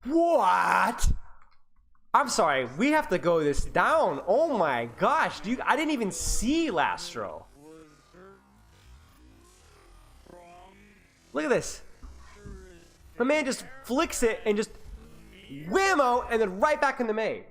What? I'm sorry, we have to go this down. Oh my gosh, dude, I didn't even see Lastro. Look at this. The man just flicks it and just whammo, and then right back in the main.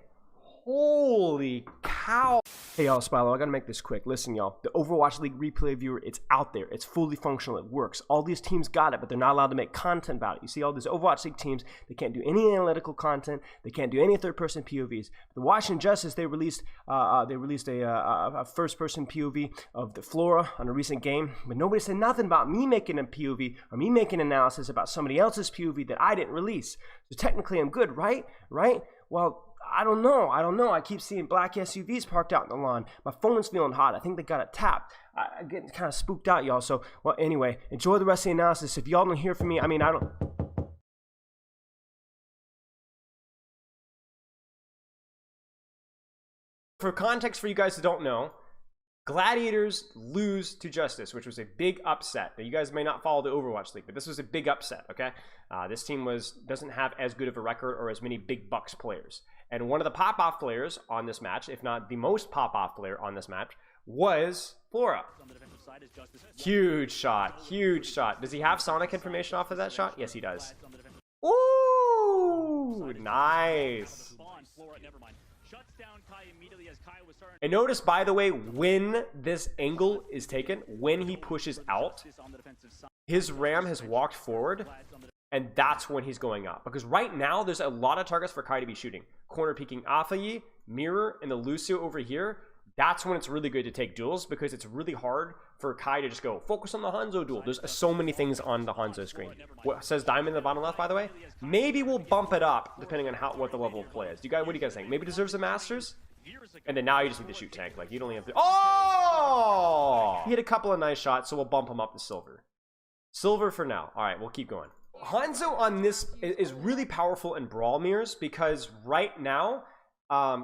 Holy cow. Hey y'all, Spilo, I gotta make this quick. Listen y'all, the Overwatch League replay viewer, it's out there. It's fully functional, it works. All these teams got it, but they're not allowed to make content about it. You see all these Overwatch League teams, they can't do any analytical content, they can't do any third-person POVs. The Washington Justice, they released a first-person POV of the Flora on a recent game, but nobody said nothing about me making a POV or me making analysis about somebody else's POV that I didn't release. So technically I'm good, right? Well, I don't know. I keep seeing black SUVs parked out in the lawn. My phone's feeling hot. I think they got it tapped. I'm getting kind of spooked out, y'all. So, well, anyway, enjoy the rest of the analysis. If y'all don't hear from me, I mean, I don't... For context for you guys who don't know, Gladiators lose to Justice, which was a big upset. Now, you guys may not follow the Overwatch League, but this was a big upset, okay? This team doesn't have as good of a record or as many big bucks players. And one of the pop-off players on this match, if not the most pop-off player on this match, was Flora. Huge shot, huge shot. Does he have Sonic information off of that shot? Yes, he does. Ooh, nice. And notice, by the way, when this angle is taken, when he pushes out, his ram has walked forward, and that's when he's going up. Because right now, there's a lot of targets for Kai to be shooting. Corner peeking Afayi, Mirror, and the Lucio over here. That's when it's really good to take duels, because it's really hard for Kai to just go, focus on the Hanzo duel. There's so many things on the Hanzo screen. What says Diamond in the bottom left, by the way? Maybe we'll bump it up, depending on what the level of play is. What do you guys think? Maybe deserves a Masters? And then now you just need to shoot tank. Like, you don't even have to... Oh! He hit a couple of nice shots, so we'll bump him up to silver. Silver for now. All right, we'll keep going. Hanzo on this is really powerful in Brawl mirrors, because right now,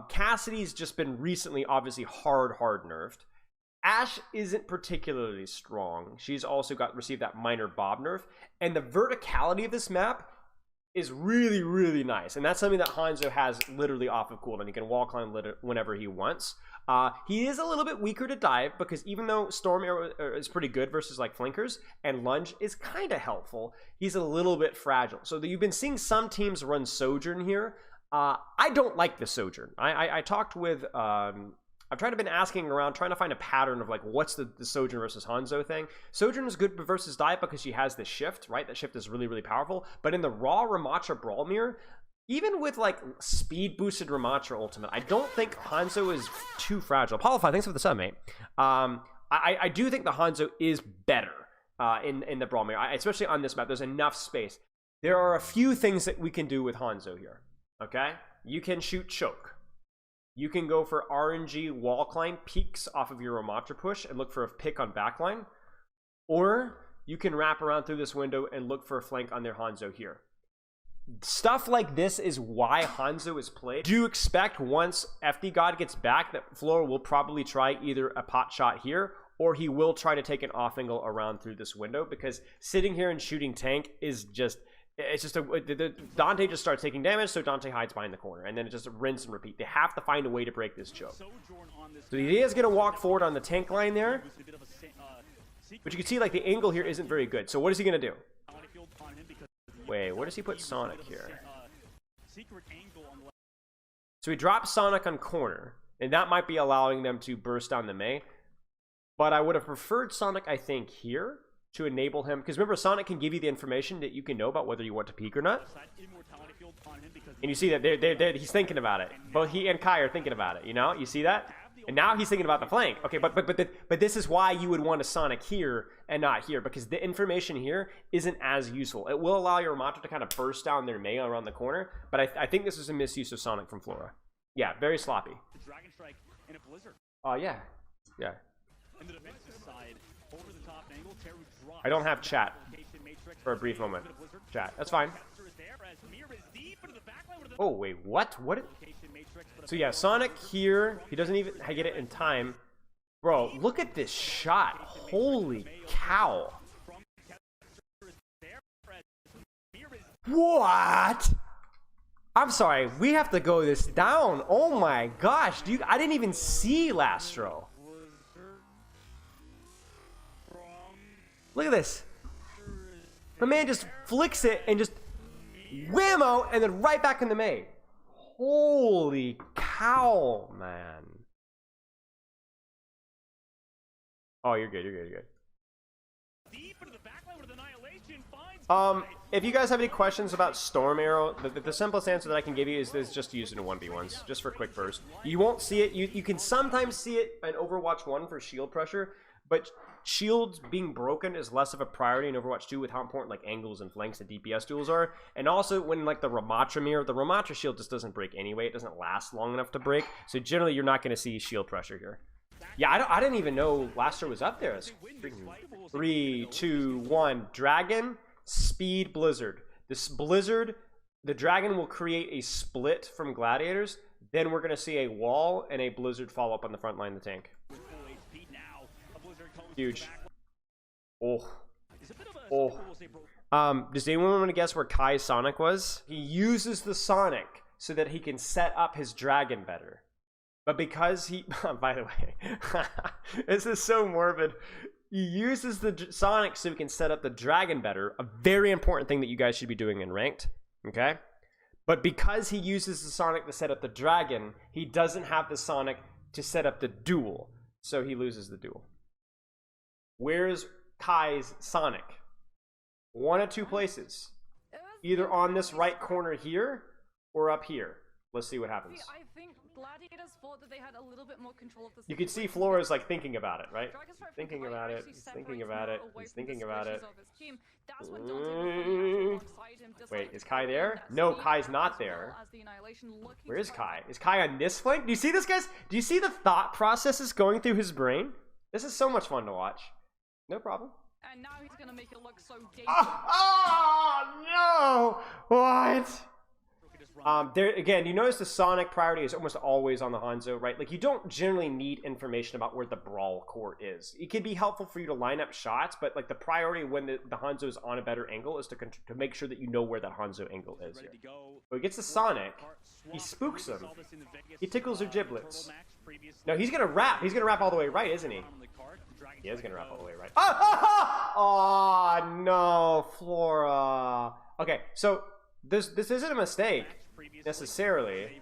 Cassidy's just been recently, obviously, hard nerfed. Ashe isn't particularly strong. She's also received that minor Bob nerf. And the verticality of this map is really nice. And that's something that Hanzo has literally off of cooldown. He can wall climb whenever he wants. He is a little bit weaker to dive, because even though Storm Arrow is pretty good versus like flankers, and Lunge is kind of helpful, he's a little bit fragile. So you've been seeing some teams run Sojourn here. I don't like the Sojourn. I talked with... I've been asking around, trying to find a pattern of like, what's the Sojourn versus Hanzo thing. Sojourn is good versus dive because she has the shift, right? That shift is really powerful. But in the raw Ramattra Brawl mirror, even with like speed boosted Ramattra ultimate, I don't think Hanzo is too fragile. Apollo5, thanks for the sub, mate. I do think the Hanzo is better in the Brawl mirror, especially on this map. There's enough space. There are a few things that we can do with Hanzo here, okay? You can shoot choke. You can go for RNG wall climb peaks off of your Ramattra push and look for a pick on backline. Or you can wrap around through this window and look for a flank on their Hanzo here. Stuff like this is why Hanzo is played. Do expect once FD God gets back that Flora will probably try either a pot shot here, or he will try to take an off angle around through this window, because sitting here and shooting tank is just... It's just Dante just starts taking damage, so Dante hides behind the corner, and then it just rinse and repeat. They have to find a way to break this choke. So he is going to walk forward on the tank line there, but you can see like the angle here isn't very good. So what is he going to do? Wait, where does he put Sonic here? So he drops Sonic on corner, and that might be allowing them to burst down the Mei. But I would have preferred Sonic, I think, here, to enable him, because remember, Sonic can give you the information that you can know about whether you want to peek or not. And you see that he's thinking about it. Both he and Kai are thinking about it, you know? You see that? And now he's thinking about the flank. Okay, but this is why you would want a Sonic here and not here, because the information here isn't as useful. It will allow your Ramattra to kind of burst down their Mei around the corner, but I think this is a misuse of Sonic from Flora. Yeah, very sloppy. Yeah. I don't have chat for a brief moment. Chat, that's fine. Oh, wait, what? So yeah, Sonic here, he doesn't even get it in time. Bro, look at this shot. Holy cow. What? I'm sorry, we have to go this down. Oh my gosh, I didn't even see Lastro. Look at this. The man just flicks it and just whammo, and then right back in the May. Holy cow, man. Oh, you're good, you're good, you're good. If you guys have any questions about Storm Arrow, the simplest answer that I can give you is just use it in 1v1s, just for quick burst. You won't see it. You can sometimes see it in Overwatch 1 for shield pressure, but shields being broken is less of a priority in Overwatch 2 with how important like angles and flanks and DPS duels are. And also when like the Ramatra shield just doesn't break anyway. It doesn't last long enough to break. So generally you're not going to see shield pressure here. Yeah, I didn't even know Laster was up there. 3, 2, 1. Dragon, speed, blizzard. This blizzard, the dragon will create a split from Gladiators. Then we're going to see a wall and a blizzard follow up on the front line of the tank. Huge. Oh. Does anyone want to guess where Kai's Sonic was? He uses the Sonic so that he can set up his dragon better. But because he... by the way, this is so morbid. He uses the Sonic so he can set up the dragon better. A very important thing that you guys should be doing in ranked. Okay? But because he uses the Sonic to set up the dragon, he doesn't have the Sonic to set up the duel. So he loses the duel. Where's Kai's Sonic? One of two places. Either on this right corner here or up here. Let's see what happens. I think Gladiators thought that they had a little bit more control of this. You can see Flora's like thinking about it, right? Thinking about it. He's thinking about it. He's thinking about it. Wait, is Kai there? No, Kai's not there. Where is Kai? Is Kai on this flank? Do you see this, guys? Do you see the thought processes going through his brain? This is so much fun to watch. No problem. And now he's gonna make it look so dated. Oh no! What? There again, you notice the Sonic priority is almost always on the Hanzo, right? Like you don't generally need information about where the brawl core is. It can be helpful for you to line up shots, but like the priority when the Hanzo is on a better angle is to make sure that you know where that Hanzo angle is here. So he gets the Sonic, he spooks him, he tickles her giblets. No, he's gonna wrap. He's gonna wrap all the way right, isn't he? He is gonna wrap all the way right. Oh no, Flora. Okay, so this isn't a mistake necessarily.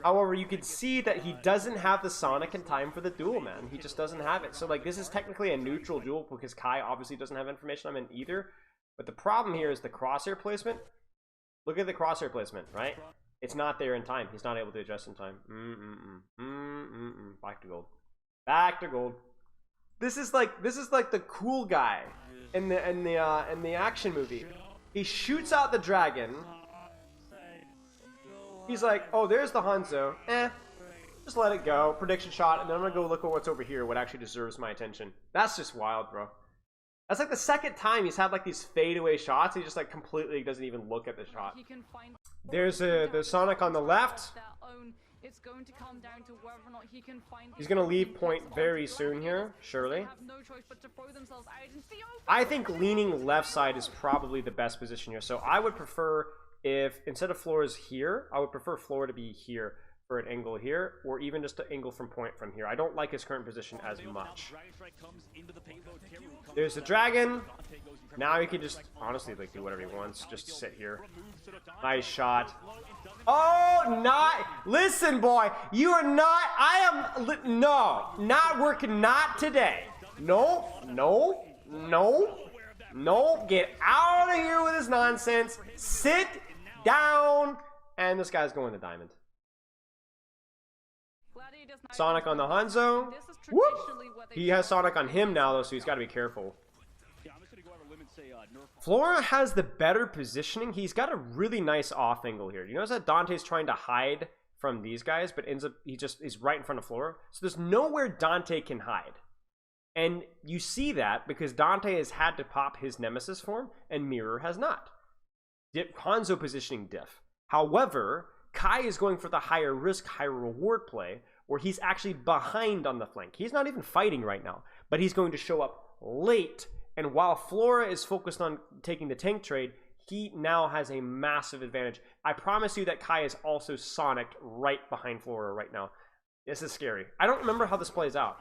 However, you can see that he doesn't have the Sonic in time for the duel, man. He just doesn't have it. So like this is technically a neutral duel because Kai obviously doesn't have information on him either. But the problem here is the crosshair placement. Look at the crosshair placement, right? It's not there in time. He's not able to adjust in time. Back to gold. Back to gold. This is like the cool guy in the action movie. He shoots out the dragon. He's like, oh, there's the Hanzo. Just let it go. Prediction shot, and then I'm gonna go look at what's over here, what actually deserves my attention. That's just wild, bro. That's like the second time he's had like these fadeaway shots. He just like completely doesn't even look at the shot. There's the Sonic on the left. It's going to come down to whether or not he can find. He's gonna leave point very soon here, surely. I think leaning left side is probably the best position here. So I would prefer if instead of Flora's here, I would prefer Flora to be here for an angle here, or even just an angle from point from here. I don't like his current position as much. There's the dragon. Now he can just honestly like do whatever he wants. Just sit here. Nice shot. Oh, not listen, boy. You are not. I am no, not working. Not today. No, no, no, no. Get out of here with this nonsense. Sit down. And this guy's going to diamond. Sonic on the Hanzo. Whoop. He has Sonic on him now, though, so he's got to be careful. Flora has the better positioning. He's got a really nice off angle here. You notice that Dante's trying to hide from these guys, but ends up he just is right in front of Flora. So there's nowhere Dante can hide. And you see that because Dante has had to pop his Nemesis form, and Mirror has not. Hanzo positioning diff. However, Kai is going for the higher risk, higher reward play, where he's actually behind on the flank. He's not even fighting right now, but he's going to show up late. And while Flora is focused on taking the tank trade, he now has a massive advantage. I promise you that Kai is also Sonic right behind Flora right now. This is scary. I don't remember how this plays out.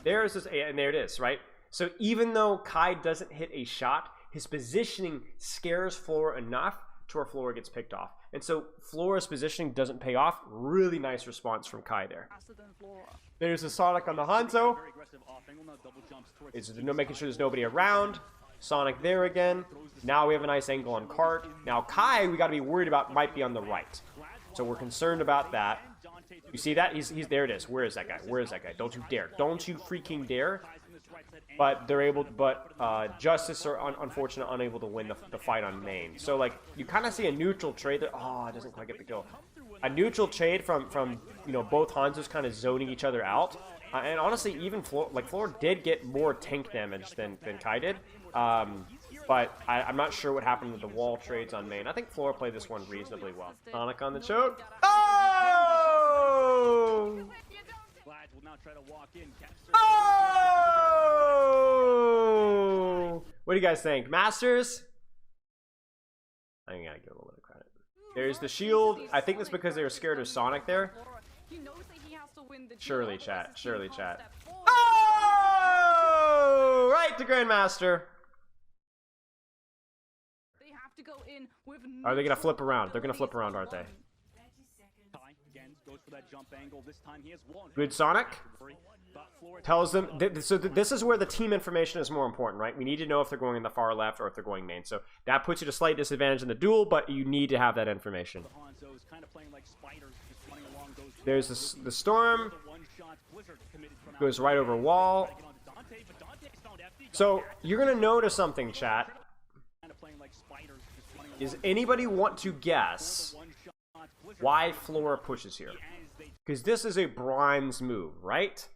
There's this, and there it is, right? So even though Kai doesn't hit a shot, his positioning scares Flora enough to where Flora gets picked off. And so Flora's positioning doesn't pay off. Really nice response from Kai there. There's a Sonic on the Hanzo. It's making sure there's nobody around. Sonic there again. Now we have a nice angle on Cart. Now Kai, we got to be worried about, might be on the right. So we're concerned about that. You see that? He's there it is. Where is that guy? Where is that guy? Don't you dare. Don't you freaking dare. But they're able to, Justice are unfortunately unable to win the fight on main. So like you kind of see a neutral trade there. Oh, it doesn't quite get the kill. A neutral trade from you know, both Hanzos kind of zoning each other out. And honestly, even Flora did get more tank damage than Kai did. But I'm not sure what happened with the wall trades on main. I think Flora played this one reasonably well. Sonic on the choke. Oh! Oh! What do you guys think? Masters? I gotta give a little bit of credit. There's the shield. I think that's because they were scared of Sonic there. Surely, chat. Surely, chat. Oh! Right to Grandmaster. Are they gonna flip around? They're gonna flip around, aren't they? Good Sonic. Tells them, so this is where the team information is more important, right? We need to know if they're going in the far left or if they're going main. So that puts you at a slight disadvantage in the duel, but you need to have that information. There's the Storm. Goes right over wall. So you're going to notice something, chat. Does anybody want to guess why Flora pushes here? Because this is a bronze move, right?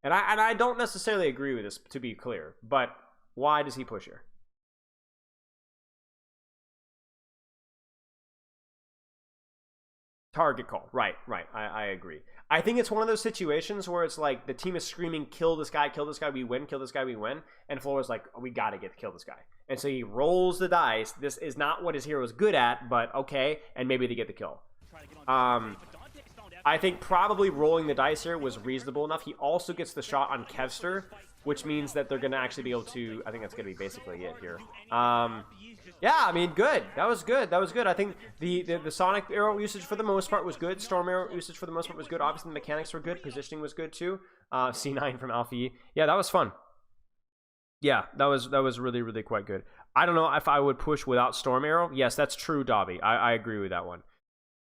And I don't necessarily agree with this, to be clear. But why does he push here? Target call. Right. I agree. I think it's one of those situations where it's like the team is screaming, kill this guy, we win, kill this guy, we win. And Flora's like, oh, we got to kill this guy. And so he rolls the dice. This is not what his hero is good at, but okay. And maybe they get the kill. I think probably rolling the dice here was reasonable enough. He also gets the shot on Kevster, which means that they're going to actually be able to... I think that's going to be basically it here. Yeah, I mean, good. That was good. That was good. I think the Sonic arrow usage for the most part was good. Storm arrow usage for the most part was good. Obviously, the mechanics were good. Positioning was good, too. C9 from Alpha E. Yeah, that was fun. Yeah, that was really, really quite good. I don't know if I would push without Storm arrow. Yes, that's true, Dobby. I agree with that one.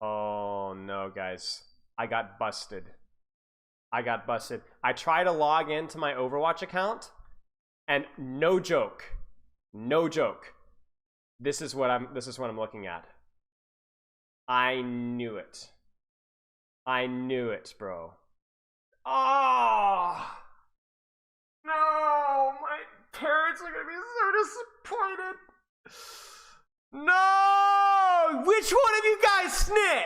Oh, no, guys. I got busted. I tried to log into my Overwatch account, and no joke, this is what I'm looking at. I knew it, bro. Oh no, my parents are gonna be so disappointed. No, which one of you guys snitched?